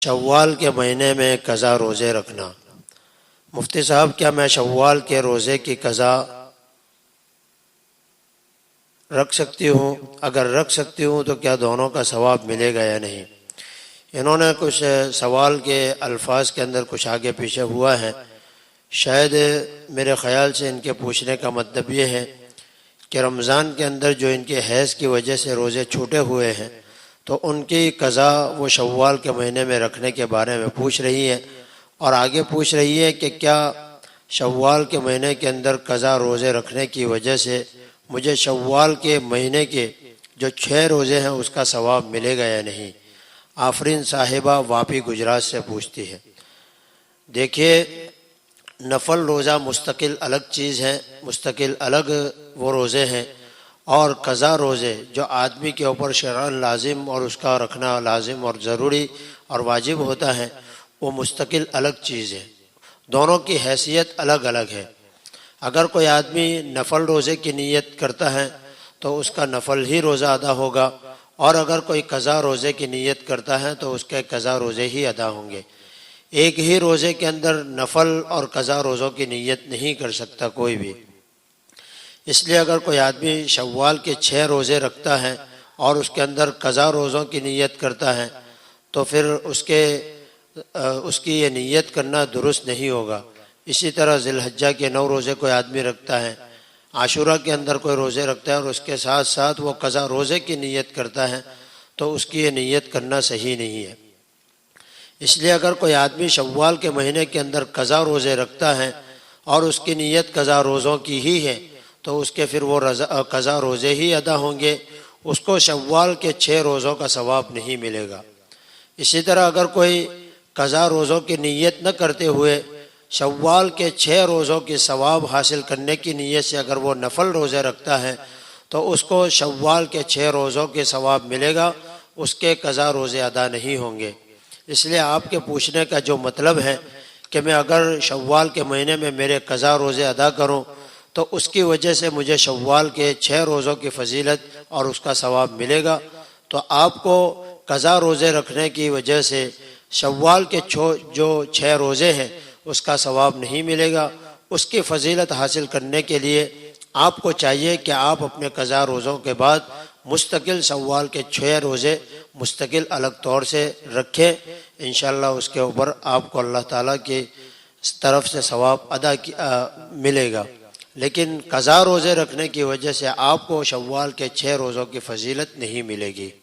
شوال کے مہینے میں قضا روزے رکھنا۔ مفتی صاحب، کیا میں شوال کے روزے کی قضا رکھ سکتی ہوں؟ اگر رکھ سکتی ہوں تو کیا دونوں کا ثواب ملے گا یا نہیں؟ انہوں نے کچھ سوال کے الفاظ کے اندر کچھ آگے پیچھے ہوا ہے۔ شاید میرے خیال سے ان کے پوچھنے کا مطلب یہ ہے کہ رمضان کے اندر جو ان کے حیض کی وجہ سے روزے چھوٹے ہوئے ہیں تو ان کی قضا وہ شوال کے مہینے میں رکھنے کے بارے میں پوچھ رہی ہے، اور آگے پوچھ رہی ہے کہ کیا شوال کے مہینے کے اندر قضا روزے رکھنے کی وجہ سے مجھے شوال کے مہینے کے جو 6 روزے ہیں اس کا ثواب ملے گا یا نہیں؟ آفرین صاحبہ واپی گجرات سے پوچھتی ہے۔ دیکھیے، نفل روزہ مستقل الگ چیز ہے، مستقل الگ وہ روزے ہیں، اور قضا روزے جو آدمی کے اوپر شرعاً لازم اور اس کا رکھنا لازم اور ضروری اور واجب ہوتا ہے، وہ مستقل الگ چیز ہے۔ دونوں کی حیثیت الگ الگ ہے۔ اگر کوئی آدمی نفل روزے کی نیت کرتا ہے تو اس کا نفل ہی روزہ ادا ہوگا، اور اگر کوئی قضا روزے کی نیت کرتا ہے تو اس کے قضا روزے ہی ادا ہوں گے۔ ایک ہی روزے کے اندر نفل اور قضا روزوں کی نیت نہیں کر سکتا کوئی بھی۔ اس لیے اگر کوئی آدمی شوال کے 6 روزے رکھتا ہے اور اس کے اندر قضا روزوں کی نیت کرتا ہے تو پھر اس کی یہ نیت کرنا درست نہیں ہوگا۔ اسی طرح ذی الحجہ کے 9 روزے کوئی آدمی رکھتا ہے، عاشورہ کے اندر کوئی روزے رکھتا ہے اور اس کے ساتھ ساتھ وہ قضا روزے کی نیت کرتا ہے تو اس کی یہ نیت کرنا صحیح نہیں ہے۔ اس لیے اگر کوئی آدمی شوال کے مہینے کے اندر قضا روزے رکھتا ہے اور اس کی نیت قضا روزوں کی ہی ہے تو اس کے پھر وہ قضا روزے ہی ادا ہوں گے، اس کو شوال کے 6 روزوں کا ثواب نہیں ملے گا۔ اسی طرح اگر کوئی قضا روزوں کی نیت نہ کرتے ہوئے شوال کے 6 روزوں کی ثواب حاصل کرنے کی نیت سے اگر وہ نفل روزے رکھتا ہے تو اس کو شوال کے 6 روزوں کے ثواب ملے گا، اس کے قضا روزے ادا نہیں ہوں گے۔ اس لیے آپ کے پوچھنے کا جو مطلب ہے کہ میں اگر شوال کے مہینے میں میرے قضا روزے ادا کروں تو اس کی وجہ سے مجھے شوال کے 6 روزوں کی فضیلت اور اس کا ثواب ملے گا، تو آپ کو قضا روزے رکھنے کی وجہ سے شوال کے جو 6 روزے ہیں اس کا ثواب نہیں ملے گا۔ اس کی فضیلت حاصل کرنے کے لیے آپ کو چاہیے کہ آپ اپنے قضا روزوں کے بعد مستقل شوال کے 6 روزے مستقل الگ طور سے رکھیں۔ انشاءاللہ اس کے اوپر آپ کو اللہ تعالیٰ کی طرف سے ثواب ملے گا، لیکن قضا روزے رکھنے کی وجہ سے آپ کو شوال کے 6 روزوں کی فضیلت نہیں ملے گی۔